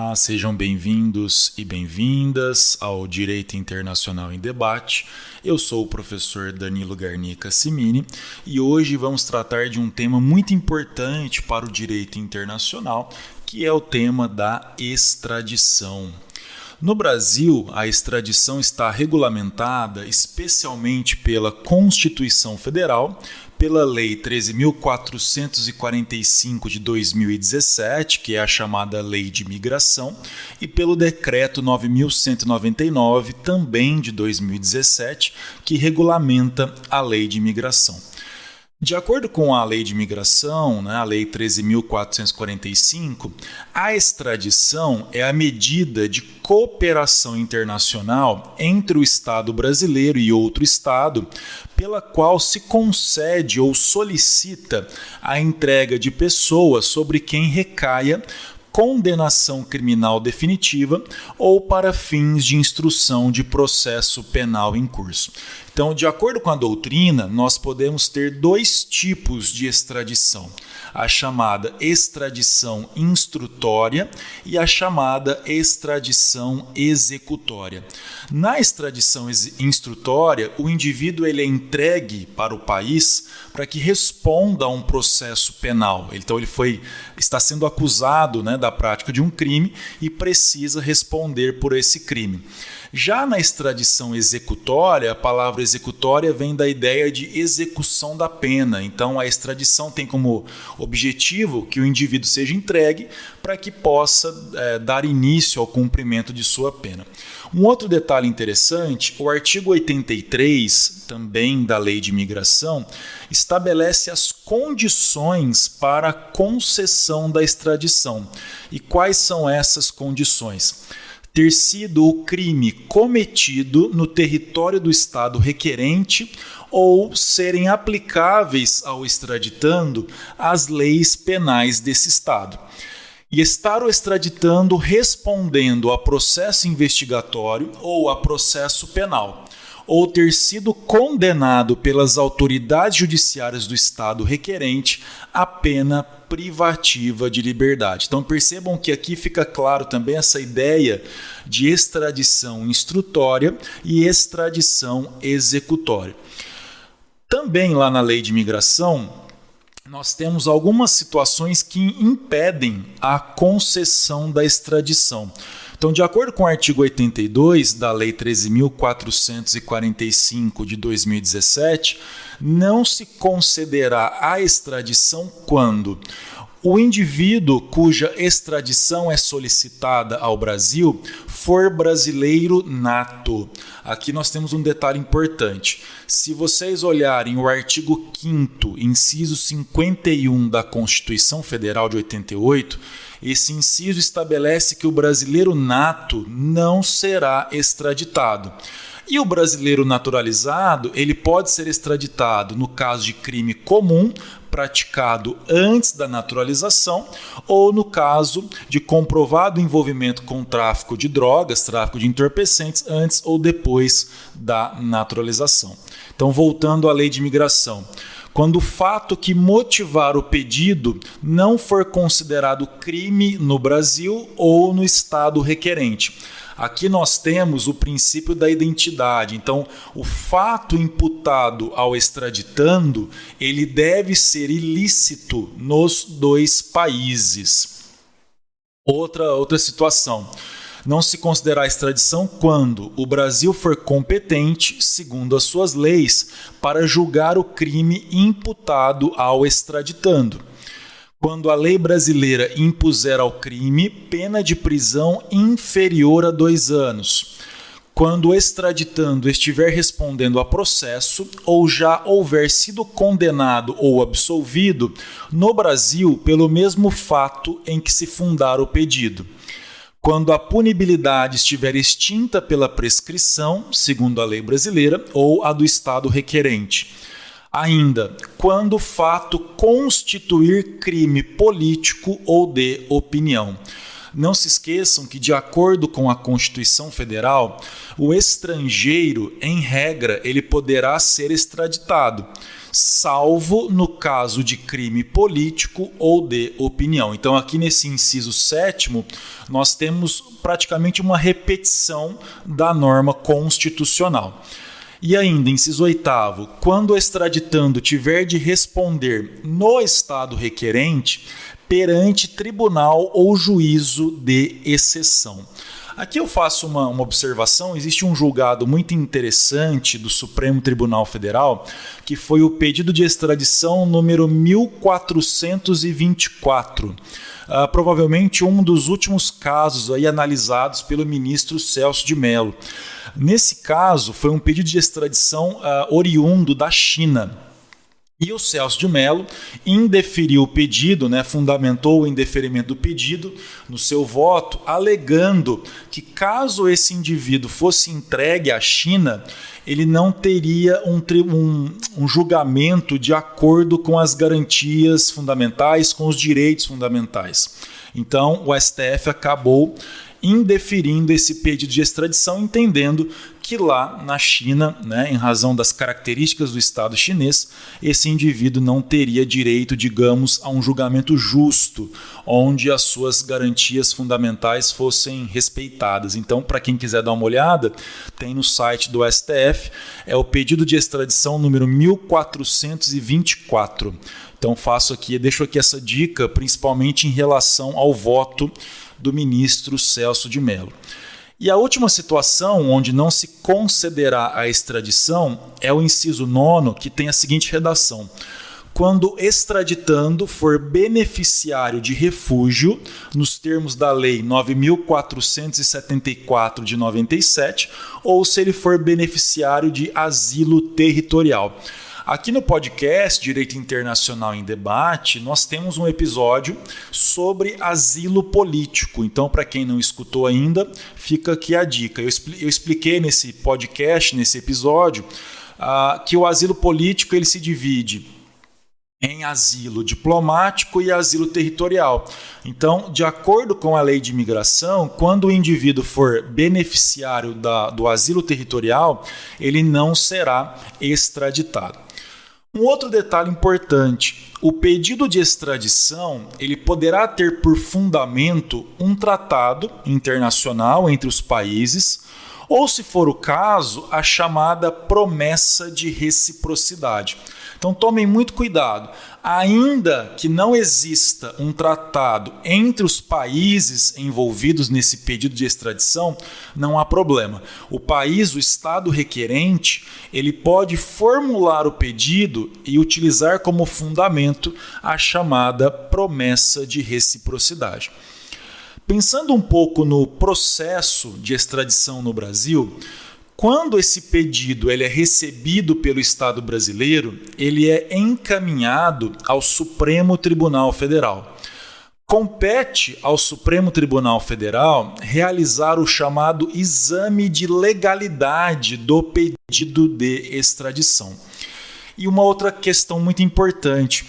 Olá, sejam bem-vindos e bem-vindas ao Direito Internacional em Debate. Eu sou o professor Danilo Garnica Simini e hoje vamos tratar de um tema muito importante para o direito internacional, que é o tema da extradição. No Brasil, a extradição está regulamentada especialmente pela Constituição Federal, pela Lei 13.445 de 2017, que é a chamada Lei de Imigração, e pelo Decreto 9.199, também de 2017, que regulamenta a Lei de Imigração. De acordo com a Lei de Imigração, a Lei 13.445, a extradição é a medida de cooperação internacional entre o Estado brasileiro e outro Estado, pela qual se concede ou solicita a entrega de pessoas sobre quem recaia condenação criminal definitiva ou para fins de instrução de processo penal em curso. Então, de acordo com a doutrina, nós podemos ter dois tipos de extradição: a chamada extradição instrutória e a chamada extradição executória. Na extradição instrutória, o indivíduo ele é entregue para o país para que responda a um processo penal. Então, está sendo acusado da prática de um crime e precisa responder por esse crime. Já na extradição executória, a palavra executória vem da ideia de execução da pena. Então, a extradição tem como objetivo que o indivíduo seja entregue para que possa dar início ao cumprimento de sua pena. Um outro detalhe interessante, o artigo 83, também da Lei de Imigração, estabelece as condições para a concessão da extradição. E quais são essas condições? Ter sido o crime cometido no território do Estado requerente ou serem aplicáveis ao extraditando as leis penais desse Estado. E estar o extraditando respondendo a processo investigatório ou a processo penal, ou ter sido condenado pelas autoridades judiciárias do Estado requerente a pena privativa de liberdade. Então percebam que aqui fica claro também essa ideia de extradição instrutória e extradição executória. Também lá na Lei de Imigração, nós temos algumas situações que impedem a concessão da extradição. Então, de acordo com o artigo 82 da Lei 13.445 de 2017, não se concederá a extradição quando o indivíduo cuja extradição é solicitada ao Brasil for brasileiro nato. Aqui nós temos um detalhe importante. Se vocês olharem o artigo 5º, inciso 51 da Constituição Federal de 88, esse inciso estabelece que o brasileiro nato não será extraditado. E o brasileiro naturalizado, ele pode ser extraditado no caso de crime comum praticado antes da naturalização ou no caso de comprovado envolvimento com tráfico de drogas, tráfico de entorpecentes antes ou depois da naturalização. Então, voltando à Lei de Imigração. Quando o fato que motivar o pedido não for considerado crime no Brasil ou no Estado requerente. Aqui nós temos o princípio da identidade. Então, o fato imputado ao extraditando, ele deve ser ilícito nos dois países. Outra situação. Não se considerará extradição quando o Brasil for competente, segundo as suas leis, para julgar o crime imputado ao extraditando. Quando a lei brasileira impuser ao crime pena de prisão inferior a 2 anos. Quando o extraditando estiver respondendo a processo ou já houver sido condenado ou absolvido no Brasil pelo mesmo fato em que se fundar o pedido. Quando a punibilidade estiver extinta pela prescrição, segundo a lei brasileira, ou a do Estado requerente. Ainda, quando o fato constituir crime político ou de opinião. Não se esqueçam que, de acordo com a Constituição Federal, o estrangeiro, em regra, ele poderá ser extraditado, salvo no caso de crime político ou de opinião. Então, aqui nesse inciso 7º, nós temos praticamente uma repetição da norma constitucional. E ainda, inciso 8º, quando o extraditando tiver de responder no estado requerente perante tribunal ou juízo de exceção. Aqui eu faço uma observação. Existe um julgado muito interessante do Supremo Tribunal Federal, que foi o pedido de extradição número 1424. Provavelmente um dos últimos casos aí analisados pelo ministro Celso de Mello. Nesse caso, foi um pedido de extradição oriundo da China. E o Celso de Mello indeferiu o pedido, fundamentou o indeferimento do pedido no seu voto, alegando que, caso esse indivíduo fosse entregue à China, ele não teria um julgamento de acordo com as garantias fundamentais, com os direitos fundamentais. Então, o STF acabou indeferindo esse pedido de extradição, entendendo que lá na China, em razão das características do Estado chinês, esse indivíduo não teria direito, digamos, a um julgamento justo, onde as suas garantias fundamentais fossem respeitadas. Então, para quem quiser dar uma olhada, tem no site do STF, é o pedido de extradição número 1424. Então, deixo aqui essa dica, principalmente em relação ao voto do ministro Celso de Mello. E a última situação onde não se concederá a extradição é o inciso 9º, que tem a seguinte redação: quando extraditando for beneficiário de refúgio, nos termos da Lei 9.474 de 97, ou se ele for beneficiário de asilo territorial. Aqui no podcast Direito Internacional em Debate, nós temos um episódio sobre asilo político. Então, para quem não escutou ainda, fica aqui a dica. Eu expliquei nesse podcast, nesse episódio, que o asilo político ele se divide em asilo diplomático e asilo territorial. Então, de acordo com a lei de imigração, quando o indivíduo for beneficiário do asilo territorial, ele não será extraditado. Um outro detalhe importante: o pedido de extradição ele poderá ter por fundamento um tratado internacional entre os países, ou, se for o caso, a chamada promessa de reciprocidade. Então tomem muito cuidado. Ainda que não exista um tratado entre os países envolvidos nesse pedido de extradição, não há problema. O Estado requerente, ele pode formular o pedido e utilizar como fundamento a chamada promessa de reciprocidade. Pensando um pouco no processo de extradição no Brasil, quando esse pedido ele é recebido pelo Estado brasileiro, ele é encaminhado ao Supremo Tribunal Federal. Compete ao Supremo Tribunal Federal realizar o chamado exame de legalidade do pedido de extradição. E uma outra questão muito importante: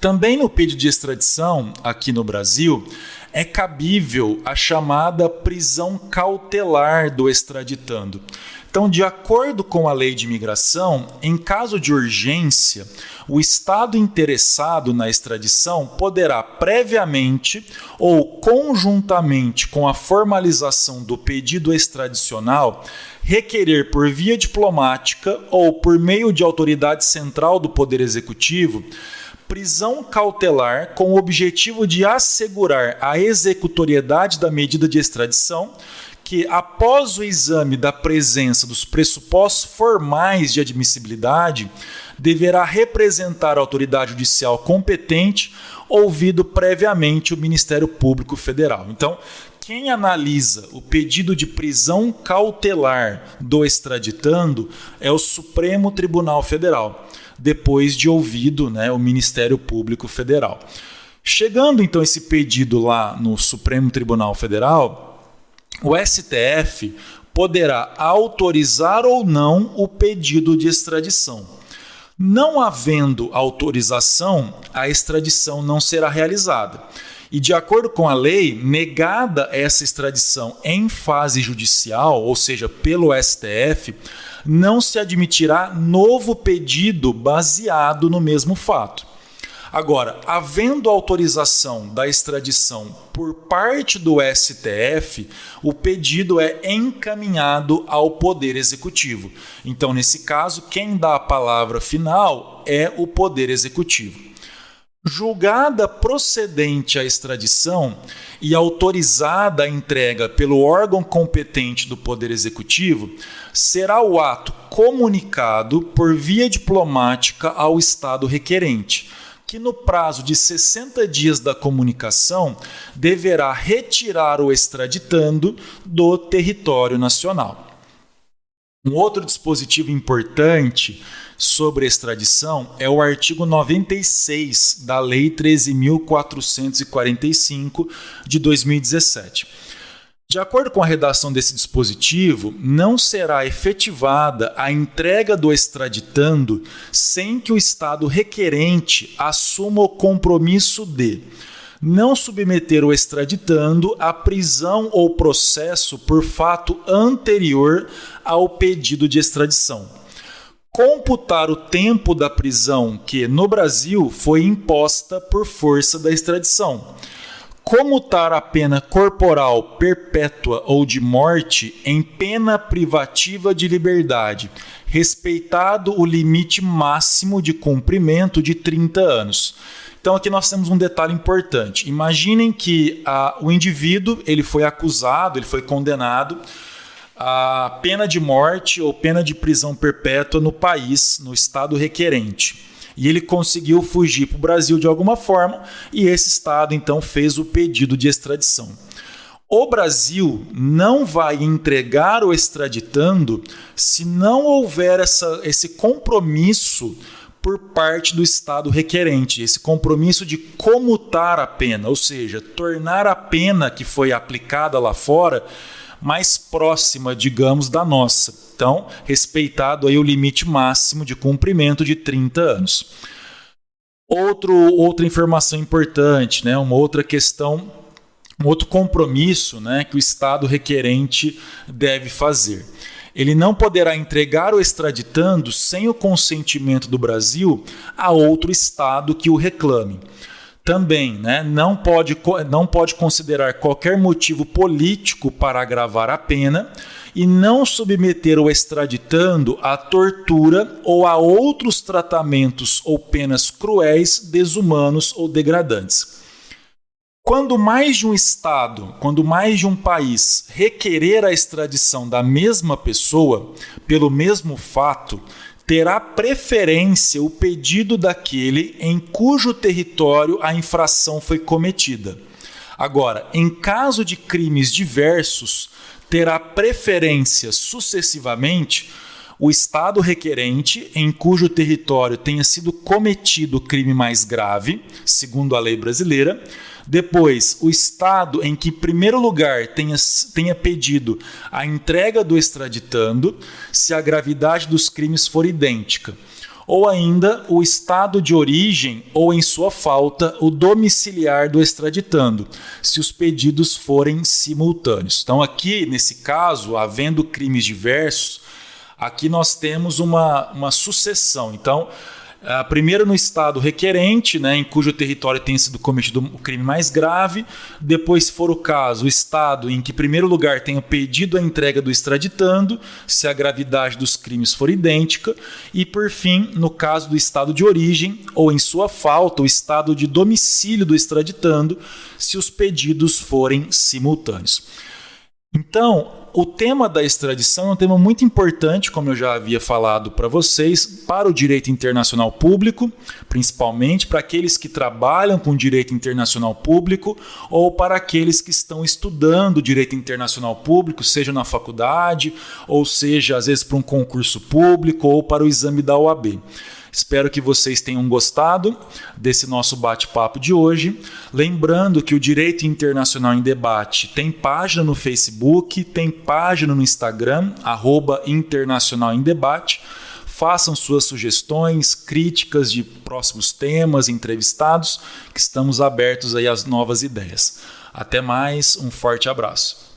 também no pedido de extradição, aqui no Brasil, é cabível a chamada prisão cautelar do extraditando. Então, de acordo com a lei de imigração, em caso de urgência, o Estado interessado na extradição poderá previamente ou conjuntamente com a formalização do pedido extradicional requerer por via diplomática ou por meio de autoridade central do Poder Executivo prisão cautelar com o objetivo de assegurar a executoriedade da medida de extradição, que, após o exame da presença dos pressupostos formais de admissibilidade, deverá representar a autoridade judicial competente, ouvido previamente o Ministério Público Federal. Então, quem analisa o pedido de prisão cautelar do extraditando é o Supremo Tribunal Federal, depois de ouvido o Ministério Público Federal. Chegando então esse pedido lá no Supremo Tribunal Federal, o STF poderá autorizar ou não o pedido de extradição. Não havendo autorização, a extradição não será realizada. E, de acordo com a lei, negada essa extradição em fase judicial, ou seja, pelo STF, não se admitirá novo pedido baseado no mesmo fato. Agora, havendo autorização da extradição por parte do STF, o pedido é encaminhado ao Poder Executivo. Então, nesse caso, quem dá a palavra final é o Poder Executivo. Julgada procedente a extradição e autorizada a entrega pelo órgão competente do Poder Executivo, será o ato comunicado por via diplomática ao Estado requerente, que no prazo de 60 dias da comunicação deverá retirar o extraditando do território nacional. Um outro dispositivo importante sobre extradição é o artigo 96 da Lei 13.445 de 2017. De acordo com a redação desse dispositivo, não será efetivada a entrega do extraditando sem que o Estado requerente assuma o compromisso de não submeter o extraditando à prisão ou processo por fato anterior ao pedido de extradição, computar o tempo da prisão que, no Brasil, foi imposta por força da extradição, comutar a pena corporal perpétua ou de morte em pena privativa de liberdade, respeitado o limite máximo de cumprimento de 30 anos. Então aqui nós temos um detalhe importante. Imaginem que o indivíduo ele foi acusado, ele foi condenado a pena de morte ou pena de prisão perpétua no país, no estado requerente. E ele conseguiu fugir para o Brasil de alguma forma e esse estado então fez o pedido de extradição. O Brasil não vai entregar o extraditando se não houver esse compromisso por parte do estado requerente, esse compromisso de comutar a pena, ou seja, tornar a pena que foi aplicada lá fora mais próxima, digamos, da nossa. Então, respeitado aí o limite máximo de cumprimento de 30 anos. Outra informação importante, né? Uma outra questão, um outro compromisso, né, que o Estado requerente deve fazer. Ele não poderá entregar o extraditando sem o consentimento do Brasil a outro Estado que o reclame. Também, né, não pode considerar qualquer motivo político para agravar a pena e não submeter o extraditando à tortura ou a outros tratamentos ou penas cruéis, desumanos ou degradantes. Quando mais de um Estado, quando mais de um país requerer a extradição da mesma pessoa pelo mesmo fato, terá preferência o pedido daquele em cujo território a infração foi cometida. Agora, em caso de crimes diversos, terá preferência sucessivamente o Estado requerente em cujo território tenha sido cometido o crime mais grave, segundo a lei brasileira. Depois, o Estado em que, em primeiro lugar, tenha pedido a entrega do extraditando, se a gravidade dos crimes for idêntica. Ou ainda, o Estado de origem ou, em sua falta, o domiciliar do extraditando, se os pedidos forem simultâneos. Então, aqui, nesse caso, havendo crimes diversos, aqui nós temos uma sucessão. Então, primeiro no estado requerente, né, em cujo território tenha sido cometido o crime mais grave. Depois, se for o caso, o estado em que, em primeiro lugar, tenha pedido a entrega do extraditando, se a gravidade dos crimes for idêntica. E, por fim, no caso do estado de origem, ou em sua falta, o estado de domicílio do extraditando, se os pedidos forem simultâneos. Então, o tema da extradição é um tema muito importante, como eu já havia falado para vocês, para o direito internacional público, principalmente para aqueles que trabalham com direito internacional público ou para aqueles que estão estudando direito internacional público, seja na faculdade, ou seja, às vezes para um concurso público ou para o exame da OAB. Espero que vocês tenham gostado desse nosso bate-papo de hoje. Lembrando que o Direito Internacional em Debate tem página no Facebook, tem página no Instagram, @Internacional em Debate. Façam suas sugestões, críticas de próximos temas, entrevistados, que estamos abertos aí às novas ideias. Até mais, um forte abraço.